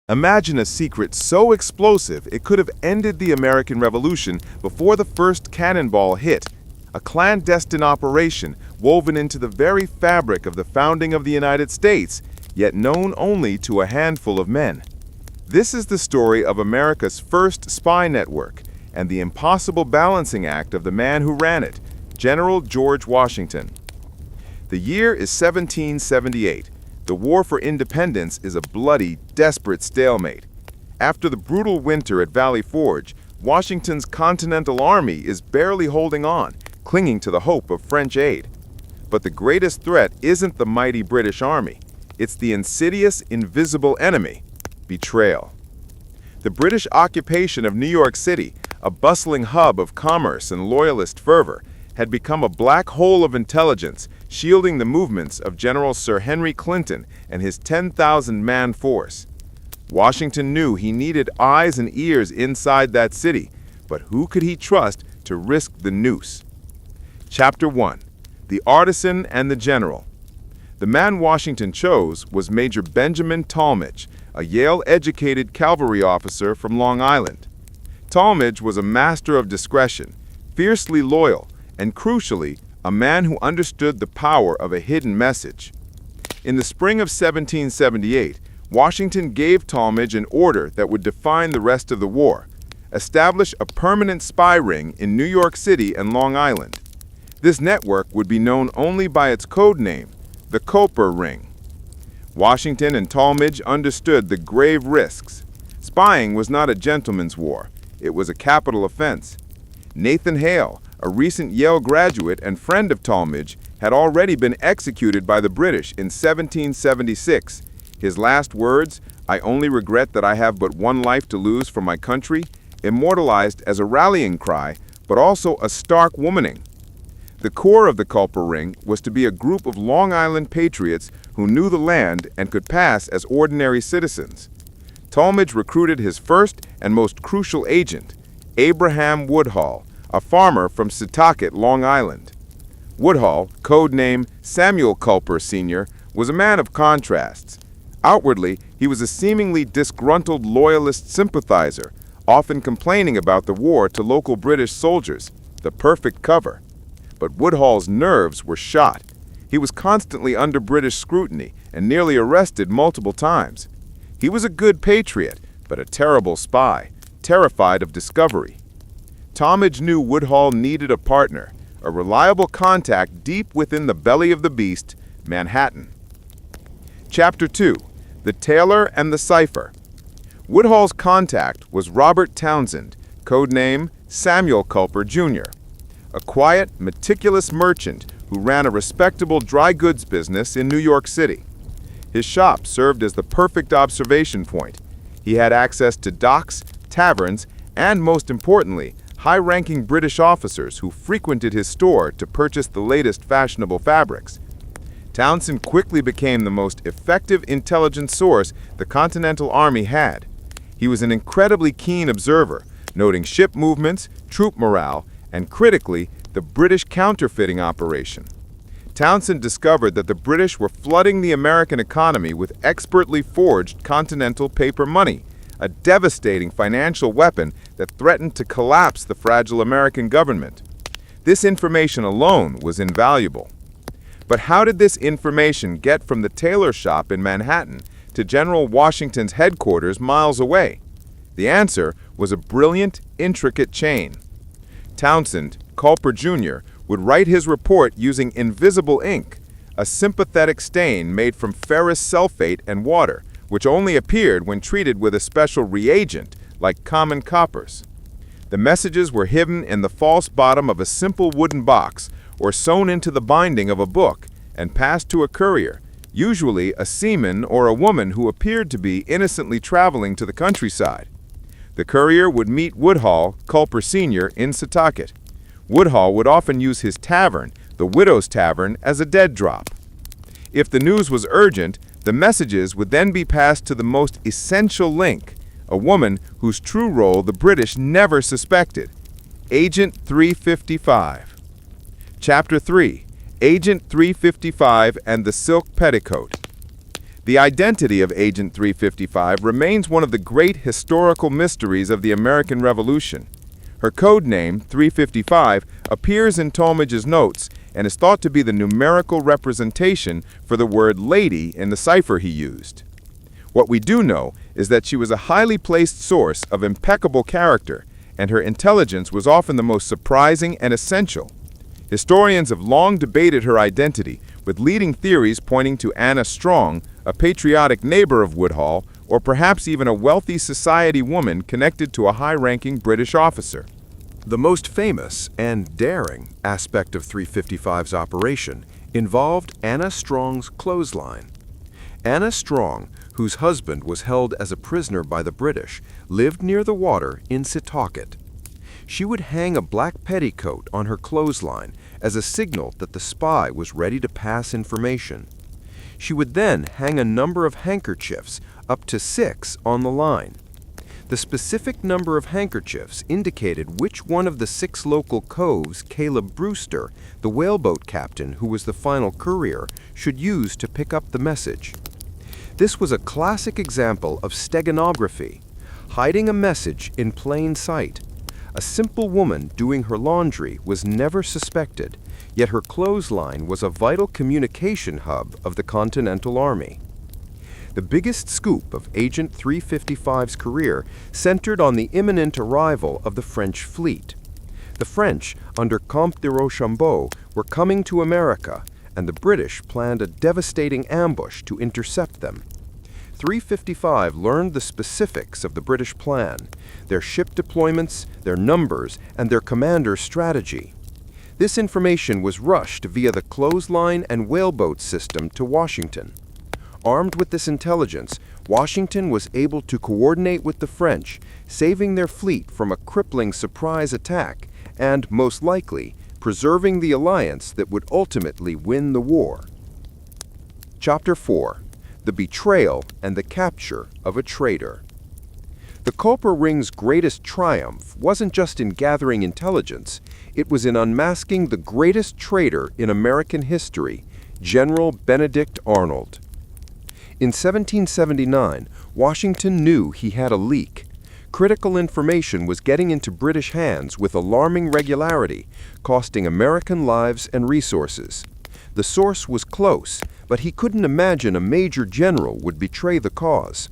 Imagine a secret so explosive it could have ended the American Revolution before the first cannonball hit. A clandestine operation woven into the very fabric of the founding of the United States, yet known only to a handful of men. This is the story of America's first spy network and the impossible balancing act of the man who ran it, General George Washington. The year is 1778. The war for independence is a bloody, desperate stalemate. After the brutal winter at Valley Forge, Washington's Continental Army is barely holding on, clinging to the hope of French aid. But the greatest threat isn't the mighty British Army. It's the insidious, invisible enemy: betrayal. The British occupation of New York City, a bustling hub of commerce and loyalist fervor, had become a black hole of intelligence, shielding the movements of General Sir Henry Clinton and his 10,000-man force. Washington knew he needed eyes and ears inside that city, but who could he trust to risk the noose? Chapter 1. The Artisan and the General. The man Washington chose was Major Benjamin Tallmadge, a Yale-educated cavalry officer from Long Island. Tallmadge was a master of discretion, fiercely loyal, and crucially, a man who understood the power of a hidden message. In the spring of 1778, Washington gave Tallmadge an order that would define the rest of the war: establish a permanent spy ring in New York City and Long Island. This network would be known only by its code name, the Culper Ring. Washington and Tallmadge understood the grave risks. Spying was not a gentleman's war. It was a capital offense. Nathan Hale, a recent Yale graduate and friend of Tallmadge, had already been executed by the British in 1776. His last words, "I only regret that I have but one life to lose for my country," immortalized as a rallying cry, but also a stark womaning. The core of the Culper Ring was to be a group of Long Island patriots who knew the land and could pass as ordinary citizens. Tallmadge recruited his first and most crucial agent, Abraham Woodhull, a farmer from Setauket, Long Island. Woodhull, code name Samuel Culper Sr., was a man of contrasts. Outwardly, he was a seemingly disgruntled loyalist sympathizer, often complaining about the war to local British soldiers, the perfect cover. But Woodhull's nerves were shot. He was constantly under British scrutiny and nearly arrested multiple times. He was a good patriot, but a terrible spy, terrified of discovery. Tallmadge knew Woodhull needed a partner, a reliable contact deep within the belly of the beast, Manhattan. Chapter 2. The Tailor and the Cipher. Woodhull's contact was Robert Townsend, code name Samuel Culper Jr., a quiet, meticulous merchant who ran a respectable dry goods business in New York City. His shop served as the perfect observation point. He had access to docks, taverns, and, most importantly, high-ranking British officers who frequented his store to purchase the latest fashionable fabrics. Townsend quickly became the most effective intelligence source the Continental Army had. He was an incredibly keen observer, noting ship movements, troop morale, and critically, the British counterfeiting operation. Townsend discovered that the British were flooding the American economy with expertly forged continental paper money, a devastating financial weapon that threatened to collapse the fragile American government. This information alone was invaluable. But how did this information get from the tailor shop in Manhattan to General Washington's headquarters miles away? The answer was a brilliant, intricate chain. Townsend, Culper Jr., would write his report using invisible ink, a sympathetic stain made from ferrous sulfate and water, which only appeared when treated with a special reagent like common coppers. The messages were hidden in the false bottom of a simple wooden box or sewn into the binding of a book and passed to a courier, usually a seaman or a woman who appeared to be innocently traveling to the countryside. The courier would meet Woodhull, Culper Sr., in Setauket. Woodhull would often use his tavern, the Widow's Tavern, as a dead drop. If the news was urgent, the messages would then be passed to the most essential link, a woman whose true role the British never suspected, Agent 355. Chapter 3. Agent 355 and the Silk Petticoat. The identity of Agent 355 remains one of the great historical mysteries of the American Revolution. Her code name, 355, appears in Talmadge's notes and is thought to be the numerical representation for the word lady in the cipher he used. What we do know is that she was a highly placed source of impeccable character, and her intelligence was often the most surprising and essential. Historians have long debated her identity, with leading theories pointing to Anna Strong, a patriotic neighbor of Woodhull, or perhaps even a wealthy society woman connected to a high-ranking British officer. The most famous and daring aspect of 355's operation involved Anna Strong's clothesline. Anna Strong, whose husband was held as a prisoner by the British, lived near the water in Setauket. She would hang a black petticoat on her clothesline as a signal that the spy was ready to pass information. She would then hang a number of handkerchiefs, up to 6, on the line. The specific number of handkerchiefs indicated which one of the 6 local coves Caleb Brewster, the whaleboat captain who was the final courier, should use to pick up the message. This was a classic example of steganography, hiding a message in plain sight. A simple woman doing her laundry was never suspected, yet her clothesline was a vital communication hub of the Continental Army. The biggest scoop of Agent 355's career centered on the imminent arrival of the French fleet. The French, under Comte de Rochambeau, were coming to America, and the British planned a devastating ambush to intercept them. 355 learned the specifics of the British plan, their ship deployments, their numbers, and their commander's strategy. This information was rushed via the clothesline and whaleboat system to Washington. Armed with this intelligence, Washington was able to coordinate with the French, saving their fleet from a crippling surprise attack and, most likely, preserving the alliance that would ultimately win the war. Chapter 4. The Betrayal and the Capture of a Traitor. The Culper Ring's greatest triumph wasn't just in gathering intelligence, it was in unmasking the greatest traitor in American history, General Benedict Arnold. In 1779, Washington knew he had a leak. Critical information was getting into British hands with alarming regularity, costing American lives and resources. The source was close, but he couldn't imagine a major general would betray the cause.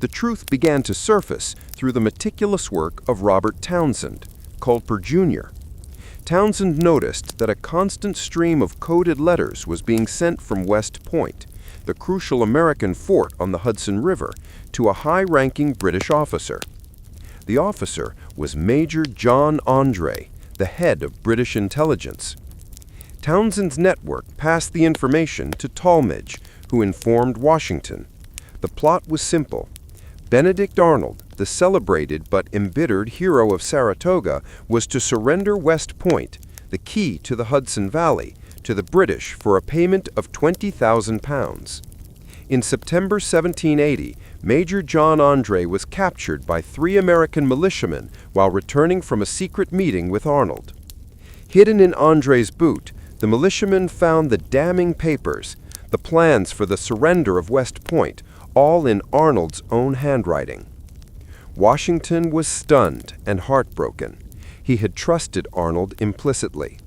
The truth began to surface through the meticulous work of Robert Townsend, Culper Jr. Townsend noticed that a constant stream of coded letters was being sent from West Point, the crucial American fort on the Hudson River, to a high-ranking British officer. The officer was Major John Andre, the head of British intelligence. Townsend's network passed the information to Talmadge, who informed Washington. The plot was simple. Benedict Arnold, the celebrated but embittered hero of Saratoga, was to surrender West Point, the key to the Hudson Valley, to the British for a payment of £20,000. In September 1780, Major John Andre was captured by 3 American militiamen while returning from a secret meeting with Arnold. Hidden in Andre's boot, the militiamen found the damning papers, the plans for the surrender of West Point, all in Arnold's own handwriting. Washington was stunned and heartbroken. He had trusted Arnold implicitly.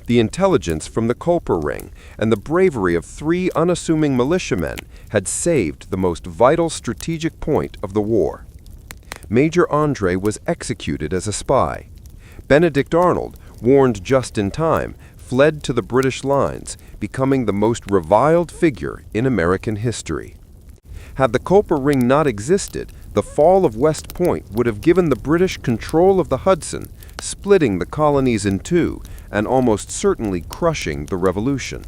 The intelligence from the Culper Ring and the bravery of 3 unassuming militiamen had saved the most vital strategic point of the war. Major Andre was executed as a spy. Benedict Arnold, warned just in time, fled to the British lines, becoming the most reviled figure in American history. Had the Culper Ring not existed, the fall of West Point would have given the British control of the Hudson, splitting the colonies in 2 and almost certainly crushing the Revolution.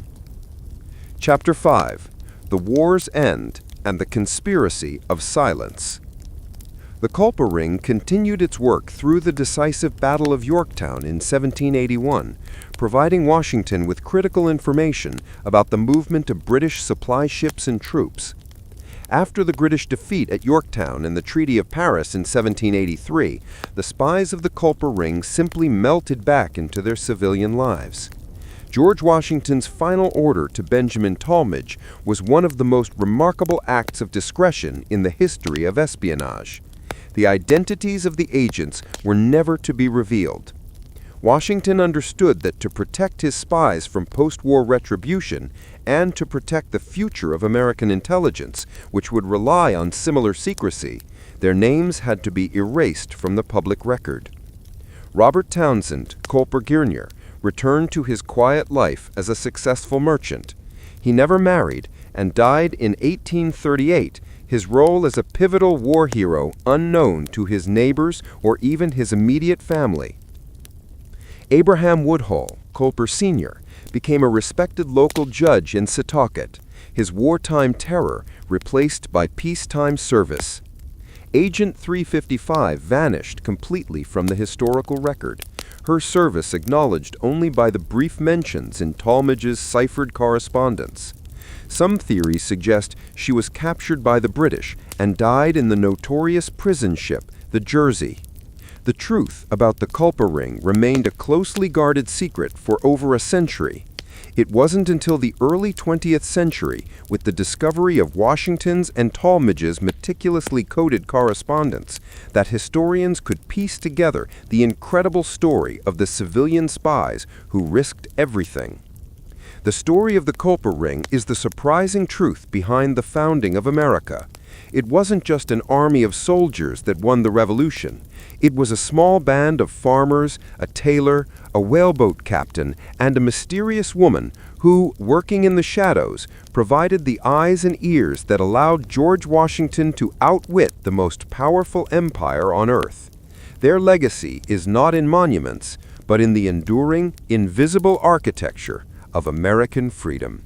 Chapter 5. The War's End and the Conspiracy of Silence. The Culper Ring continued its work through the decisive Battle of Yorktown in 1781, providing Washington with critical information about the movement of British supply ships and troops. After the British defeat at Yorktown and the Treaty of Paris in 1783, the spies of the Culper Ring simply melted back into their civilian lives. George Washington's final order to Benjamin Tallmadge was one of the most remarkable acts of discretion in the history of espionage. The identities of the agents were never to be revealed. Washington understood that to protect his spies from post-war retribution and to protect the future of American intelligence, which would rely on similar secrecy, their names had to be erased from the public record. Robert Townsend, Culper Jr., returned to his quiet life as a successful merchant. He never married and died in 1838, his role as a pivotal war hero unknown to his neighbors or even his immediate family. Abraham Woodhull, Culper Sr., became a respected local judge in Setauket, his wartime terror replaced by peacetime service. Agent 355 vanished completely from the historical record, her service acknowledged only by the brief mentions in Tallmadge's ciphered correspondence. Some theories suggest she was captured by the British and died in the notorious prison ship, the Jersey. The truth about the Culper Ring remained a closely guarded secret for over a century. It wasn't until the early 20th century, with the discovery of Washington's and Tallmadge's meticulously coded correspondence, that historians could piece together the incredible story of the civilian spies who risked everything. The story of the Culper Ring is the surprising truth behind the founding of America. It wasn't just an army of soldiers that won the Revolution. It was a small band of farmers, a tailor, a whaleboat captain, and a mysterious woman who, working in the shadows, provided the eyes and ears that allowed George Washington to outwit the most powerful empire on earth. Their legacy is not in monuments, but in the enduring, invisible architecture of American freedom.